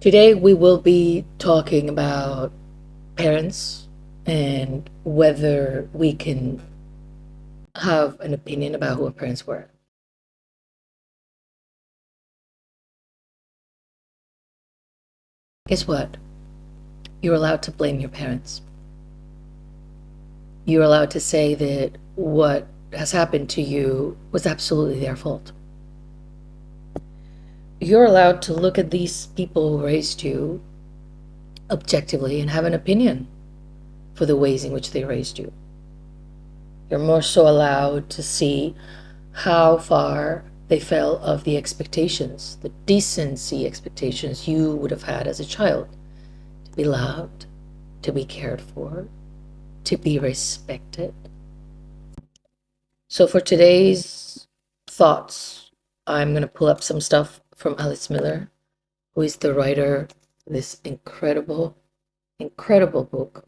Today we will be talking about parents and whether we can have an opinion about who our parents were. Guess what? You're allowed to blame your parents. You're allowed to say that what has happened to you was absolutely their fault. You're allowed to look at these people who raised you objectively and have an opinion for the ways in which they raised you. You're more so allowed to see how far they fell of the expectations, the decency expectations you would have had as a child, to be loved, to be cared for, to be respected. So for today's thoughts, I'm going to pull up some stuff from Alice Miller, who is the writer of this incredible book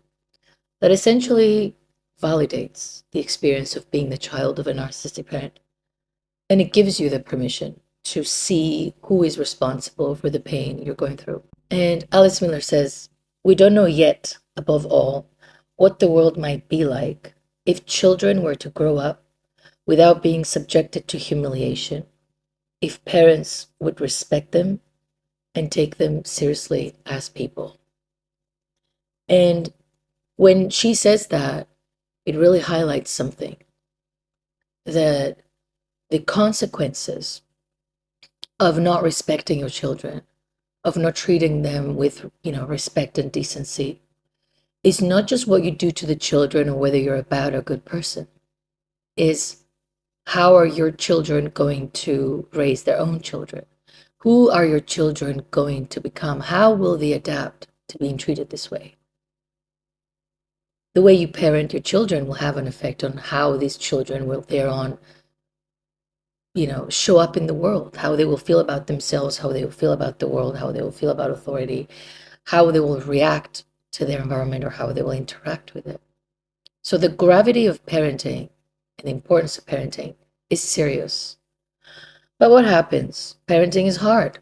that essentially validates the experience of being the child of a narcissistic parent. And it gives you the permission to see who is responsible for the pain you're going through. And Alice Miller says, "We don't know yet, above all, what the world might be like if children were to grow up without being subjected to humiliation, if parents would respect them and take them seriously as people." And when she says that, it really highlights something, that the consequences of not respecting your children, of not treating them with, respect and decency, is not just what you do to the children or whether you're a bad or good person, is how are your children going to raise their own children? Who are your children going to become? How will they adapt to being treated this way? The way you parent your children will have an effect on how these children will thereon show up in the world, how they will feel about themselves, how they will feel about the world, how they will feel about authority, how they will react to their environment, or how they will interact with it. So the gravity of parenting and the importance of parenting is serious. But what happens? Parenting is hard.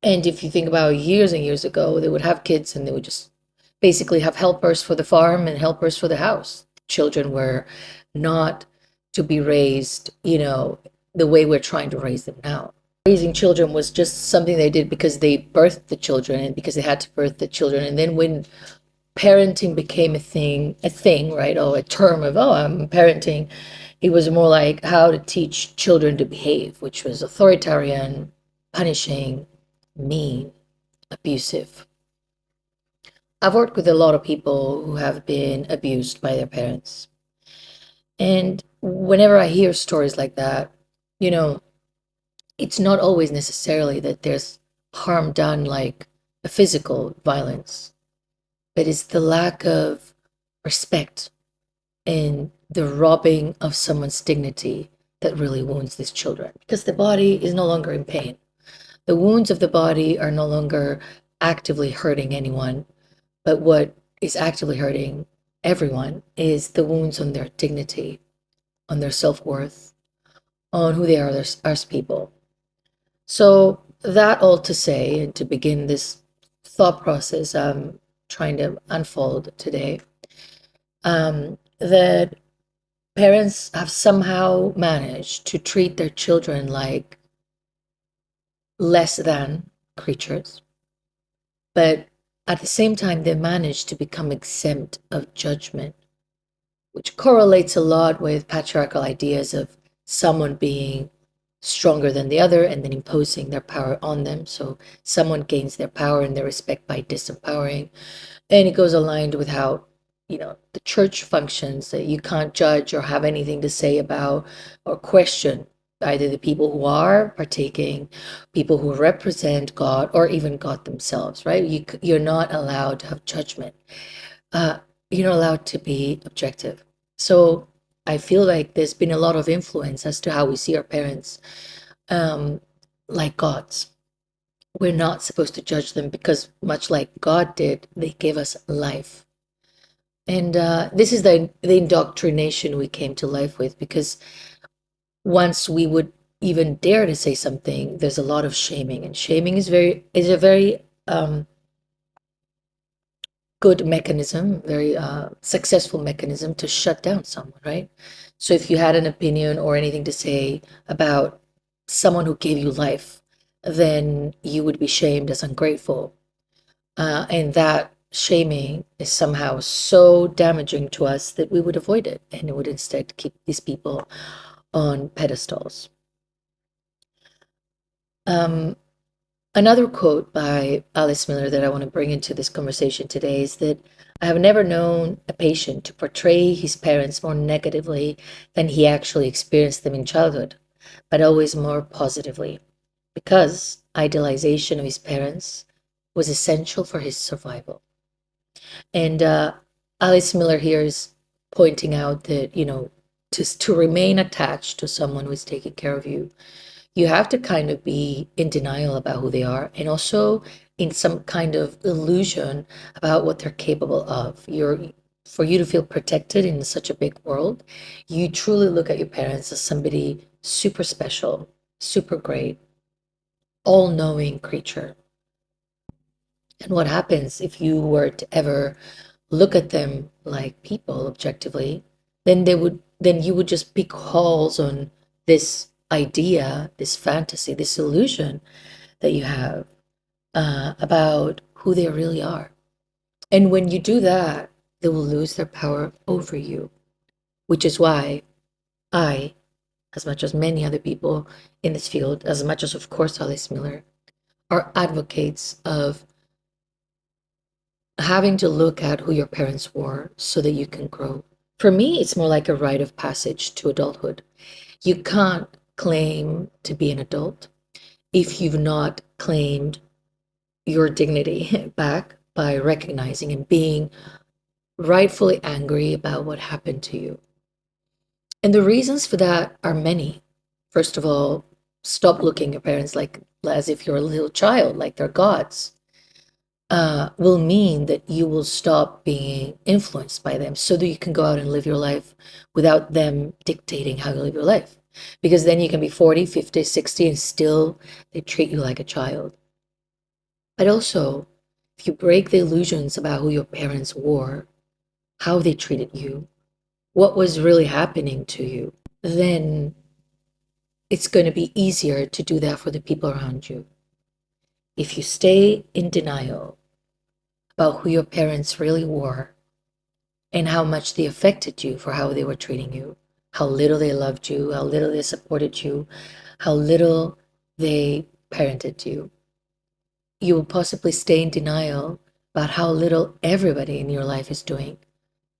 And if you think about years and years ago, they would have kids and they would just basically have helpers for the farm and helpers for the house. Children were not to be raised, the way we're trying to raise them now. Raising children was just something they did because they birthed the children and because they had to birth the children. And then when parenting became a thing, right? Oh, a term of, oh, I'm parenting. It was more like how to teach children to behave, which was authoritarian, punishing, mean, abusive. I've worked with a lot of people who have been abused by their parents. And whenever I hear stories like that, it's not always necessarily that there's harm done, like a physical violence, but it's the lack of respect and the robbing of someone's dignity that really wounds these children, because the body is no longer in pain. The wounds of the body are no longer actively hurting anyone, but what is actively hurting everyone is the wounds on their dignity, on their self-worth, on who they are as people. So that all to say, and to begin this thought process I'm trying to unfold today, that parents have somehow managed to treat their children like less than creatures, but at the same time, they manage to become exempt of judgment, which correlates a lot with patriarchal ideas of someone being stronger than the other and then imposing their power on them. So someone gains their power and their respect by disempowering. And it goes aligned with how, the church functions, that you can't judge or have anything to say about or question either the people who are partaking, people who represent God, or even God themselves, right? You're not allowed to have judgment. You're not allowed to be objective. So I feel like there's been a lot of influence as to how we see our parents, like gods. We're not supposed to judge them because, much like God did, they gave us life. And this is the indoctrination we came to life with, because once we would even dare to say something, there's a lot of shaming, and shaming is a very good mechanism, very successful mechanism to shut down someone, right? So if you had an opinion or anything to say about someone who gave you life, then you would be shamed as ungrateful. And that shaming is somehow so damaging to us that we would avoid it and it would instead keep these people on pedestals. Um, Another quote by Alice Miller that I want to bring into this conversation today is that I have never known a patient to portray his parents more negatively than he actually experienced them in childhood, but always more positively, because idealization of his parents was essential for his survival. And Alice Miller here is pointing out that, to remain attached to someone who is taking care of you, you have to kind of be in denial about who they are and also in some kind of illusion about what they're capable of. For you to feel protected in such a big world, you truly look at your parents as somebody super special, super great, all-knowing creature. And what happens if you were to ever look at them like people objectively, then you would just pick holes on this idea, this fantasy, this illusion that you have about who they really are. And when you do that, they will lose their power over you, which is why I, as much as many other people in this field, as much as, of course, Alice Miller, are advocates of having to look at who your parents were so that you can grow. For me, it's more like a rite of passage to adulthood. You can't claim to be an adult if you've not claimed your dignity back by recognizing and being rightfully angry about what happened to you. And the reasons for that are many. First of all, stop looking at your parents like as if you're a little child, like they're gods. Will mean that you will stop being influenced by them so that you can go out and live your life without them dictating how you live your life. Because then you can be 40, 50, 60, and still they treat you like a child. But also, if you break the illusions about who your parents were, how they treated you, what was really happening to you, then it's going to be easier to do that for the people around you. If you stay in denial about who your parents really were and how much they affected you for how they were treating you, how little they loved you, how little they supported you, how little they parented you, you will possibly stay in denial about how little everybody in your life is doing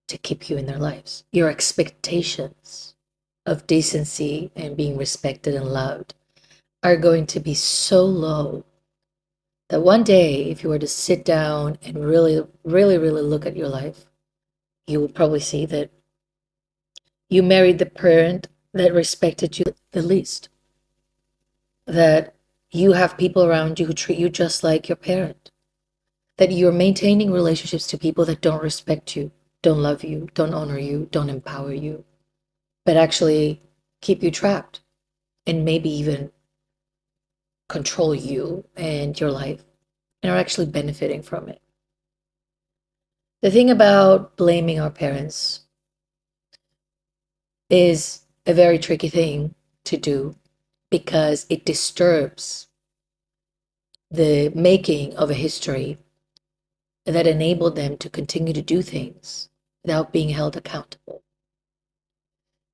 to keep you in their lives. Your expectations of decency and being respected and loved are going to be so low that one day, if you were to sit down and really, really, really look at your life, you will probably see that you married the parent that respected you the least, that you have people around you who treat you just like your parent, that you're maintaining relationships to people that don't respect you, don't love you, don't honor you, don't empower you, but actually keep you trapped and maybe even control you and your life and are actually benefiting from it. The thing about blaming our parents is a very tricky thing to do because it disturbs the making of a history that enabled them to continue to do things without being held accountable.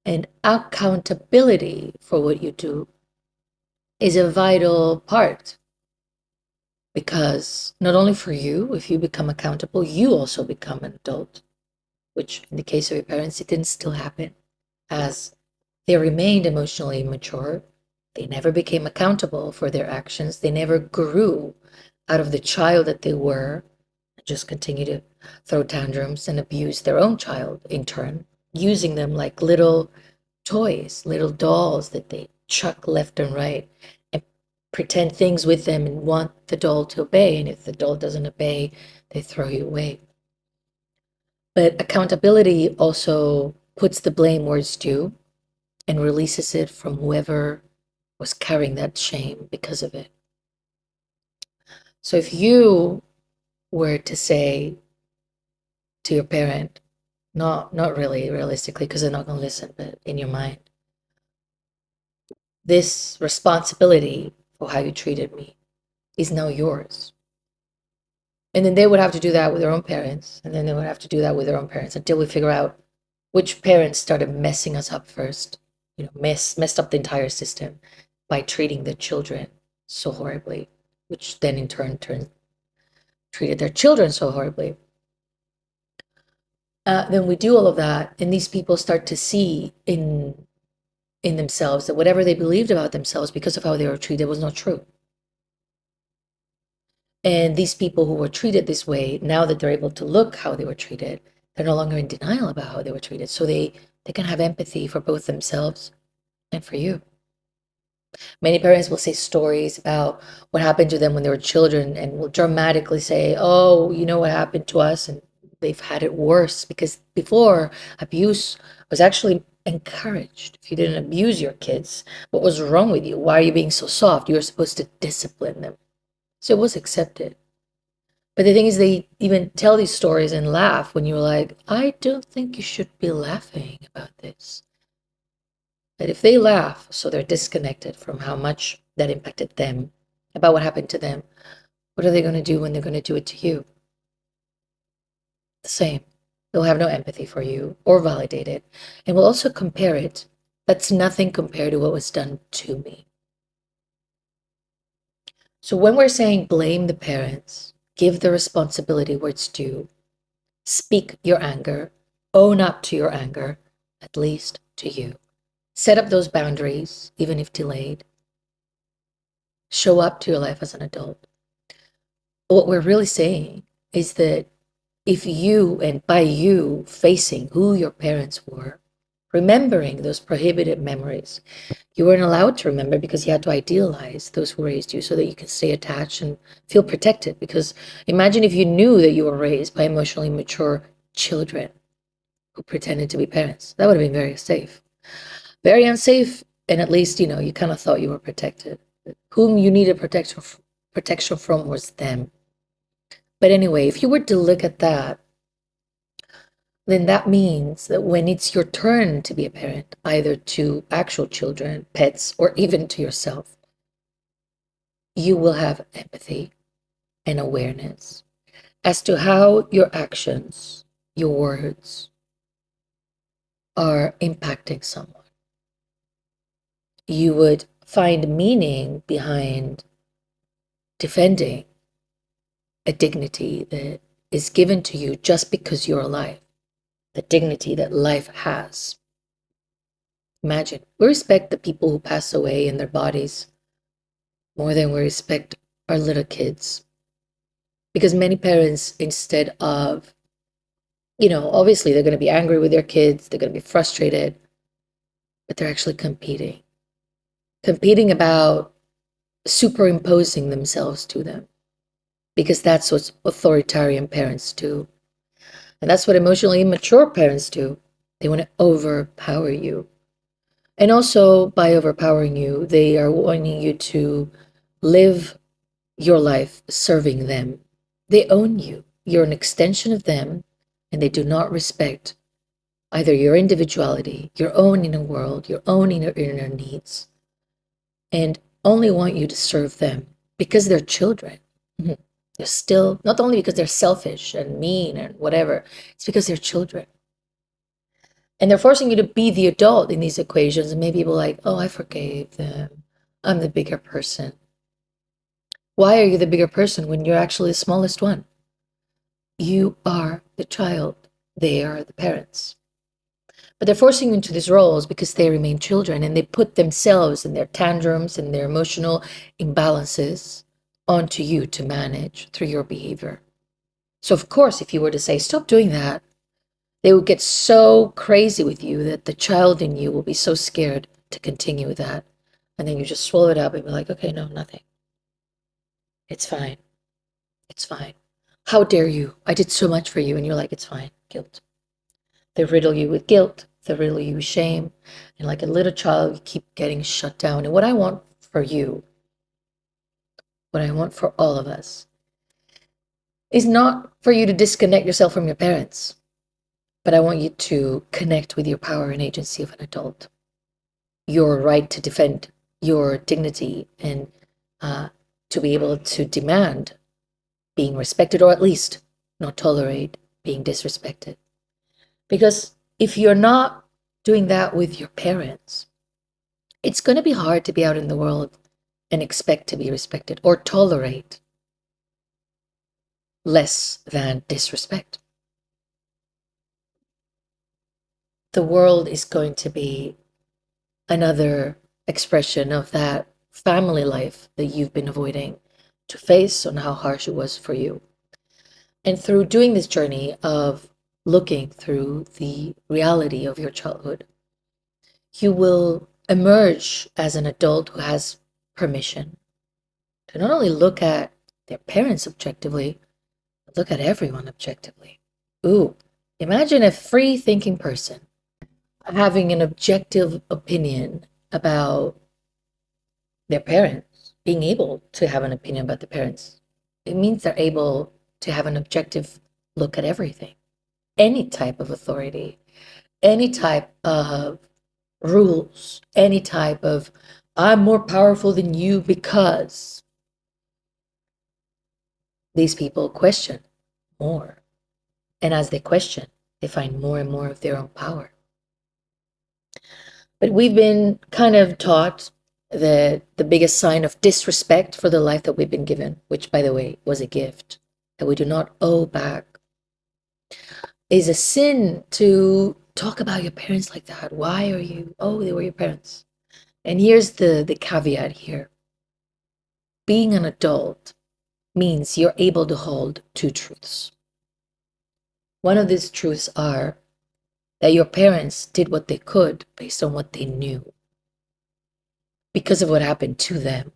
And accountability for what you do is a vital part because not only for you, if you become accountable, you also become an adult, which in the case of your parents, it didn't still happen as they remained emotionally immature. They never became accountable for their actions. They never grew out of the child that they were, and just continue to throw tantrums and abuse their own child in turn, using them like little toys, little dolls that they chuck left and right and pretend things with them and want the doll to obey. And if the doll doesn't obey, they throw you away. But accountability also puts the blame where it's due and releases it from whoever was carrying that shame because of it. So if you were to say to your parent, not really realistically, because they're not going to listen, but in your mind, this responsibility for how you treated me is now yours. And then they would have to do that with their own parents, and then they would have to do that with their own parents until we figure out which parents started messing us up first, messed up the entire system by treating the children so horribly, which then in turn treated their children so horribly. Then we do all of that, and these people start to see in themselves that whatever they believed about themselves because of how they were treated was not true. And these people who were treated this way, now that they're able to look how they were treated, they're no longer in denial about how they were treated. So they can have empathy for both themselves and for you. Many parents will say stories about what happened to them when they were children and will dramatically say, oh, you know what happened to us? And they've had it worse because before, abuse was actually encouraged. If you didn't abuse your kids, what was wrong with you? Why are you being so soft? You were supposed to discipline them. So it was accepted. But the thing is, they even tell these stories and laugh when you're like, I don't think you should be laughing about this. But if they laugh, so they're disconnected from how much that impacted them, about what happened to them, what are they going to do when they're going to do it to you? The same. They'll have no empathy for you or validate it. And will also compare it. That's nothing compared to what was done to me. So when we're saying blame the parents, give the responsibility where it's due, speak your anger, own up to your anger, at least to you. Set up those boundaries, even if delayed. Show up to your life as an adult. What we're really saying is that if you, and by you facing who your parents were, remembering those prohibited memories, you weren't allowed to remember because you had to idealize those who raised you so that you can stay attached and feel protected. Because imagine if you knew that you were raised by emotionally mature children who pretended to be parents. That would have been very safe. Very unsafe, and at least, you kind of thought you were protected. Whom you needed protection from was them. But anyway, if you were to look at that, then that means that when it's your turn to be a parent, either to actual children, pets, or even to yourself, you will have empathy and awareness as to how your actions, your words, are impacting someone. You would find meaning behind defending a dignity that is given to you just because you're alive, the dignity that life has. Imagine, we respect the people who pass away in their bodies more than we respect our little kids. Because many parents, instead of, obviously they're going to be angry with their kids, they're going to be frustrated, but they're actually competing about superimposing themselves to them, because that's what authoritarian parents do. And that's what emotionally immature parents do. They want to overpower you. And also, by overpowering you, they are wanting you to live your life serving them. They own you. You're an extension of them, and they do not respect either your individuality, your own inner world, your own inner needs, and only want you to serve them because they're children. Mhm. They're still, not only because they're selfish and mean and whatever, it's because they're children. And they're forcing you to be the adult in these equations, and maybe people are like, oh, I forgave them. I'm the bigger person. Why are you the bigger person when you're actually the smallest one? You are the child. They are the parents. But they're forcing you into these roles because they remain children, and they put themselves and their tantrums and their emotional imbalances onto you to manage through your behavior. So, of course, if you were to say, stop doing that, they would get so crazy with you that the child in you will be so scared to continue with that. And then you just swallow it up and be like, okay, no, nothing. It's fine. It's fine. How dare you? I did so much for you. And you're like, it's fine. Guilt. They riddle you with guilt. They riddle you with shame. And like a little child, you keep getting shut down. And what I want for you, what I want for all of us, is not for you to disconnect yourself from your parents, but I want you to connect with your power and agency of an adult, your right to defend your dignity, and to be able to demand being respected, or at least not tolerate being disrespected. Because if you're not doing that with your parents, it's going to be hard to be out in the world and expect to be respected or tolerate less than disrespect. The world is going to be another expression of that family life that you've been avoiding to face on how harsh it was for you. And through doing this journey of looking through the reality of your childhood, you will emerge as an adult who has permission to not only look at their parents objectively, but look at everyone objectively. Ooh, imagine a free thinking person having an objective opinion about their parents, being able to have an opinion about the parents. It means they're able to have an objective look at everything, any type of authority, any type of rules, any type of I'm more powerful than you because these people question more. And as they question, they find more and more of their own power. But we've been kind of taught that the biggest sign of disrespect for the life that we've been given, which by the way was a gift that we do not owe back, is a sin to talk about your parents like that. Why are you? Oh, they were your parents. And here's the caveat here. Being an adult means you're able to hold two truths. One of these truths are that your parents did what they could based on what they knew because of what happened to them.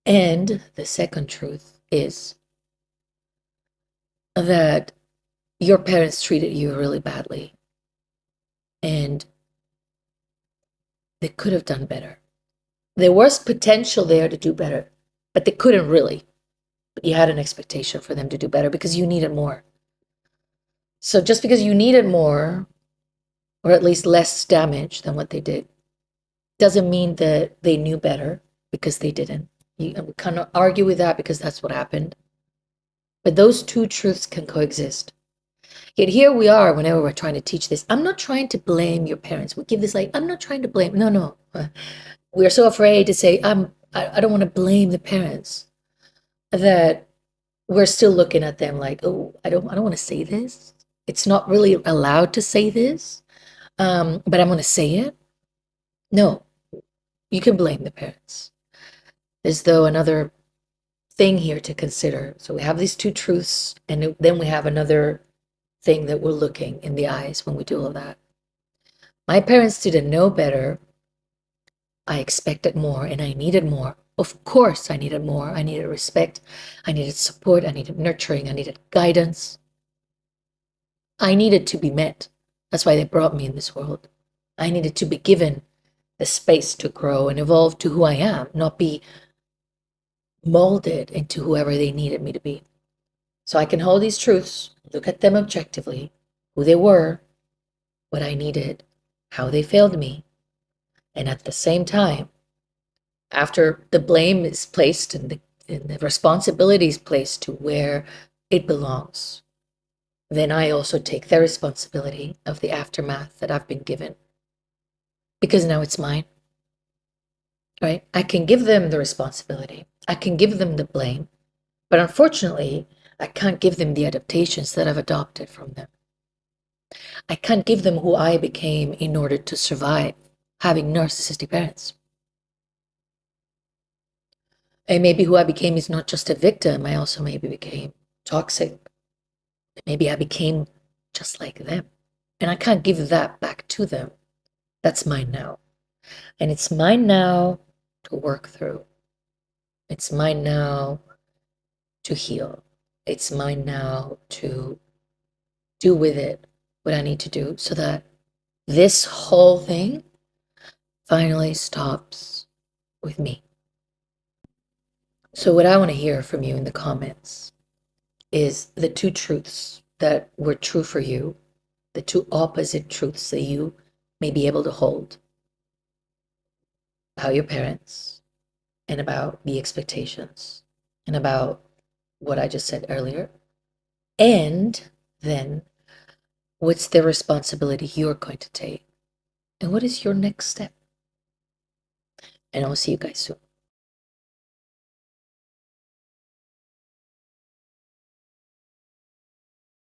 And the second truth is that your parents treated you really badly and they could have done better. There was potential there to do better, but they couldn't really. But you had an expectation for them to do better because you needed more. So just because you needed more, or at least less damage than what they did, doesn't mean that they knew better, because they didn't. We kind of argue with that because that's what happened. But those two truths can coexist. Yet here we are, whenever we're trying to teach this, I'm not trying to blame your parents. We give this like, I'm not trying to blame. No. We're so afraid to say, I don't want to blame the parents, that we're still looking at them like, oh, I don't want to say this. It's not really allowed to say this, but I'm going to say it. No, you can blame the parents. There's though another thing here to consider. So we have these two truths, and then we have another thing that we're looking in the eyes when we do all that. My parents didn't know better. I expected more and I needed more. Of course, I needed more. I needed respect. I needed support. I needed nurturing. I needed guidance. I needed to be met. That's why they brought me in this world. I needed to be given the space to grow and evolve to who I am, not be molded into whoever they needed me to be. So I can hold these truths, look at them objectively, who they were, what I needed, how they failed me. And at the same time, after the blame is placed and the responsibility is placed to where it belongs, then I also take the responsibility of the aftermath that I've been given. Because now it's mine, right? I can give them the responsibility. I can give them the blame. But unfortunately, I can't give them the adaptations that I've adopted from them. I can't give them who I became in order to survive having narcissistic parents. And maybe who I became is not just a victim. I also maybe became toxic. Maybe I became just like them. And I can't give that back to them. That's mine now. And it's mine now to work through. It's mine now to heal. It's mine now to do with it what I need to do so that this whole thing finally stops with me. So, what I want to hear from you in the comments is the two truths that were true for you, the two opposite truths that you may be able to hold about your parents and about the expectations and about what I just said earlier. And then what's the responsibility you're going to take? And what is your next step? And I'll see you guys soon.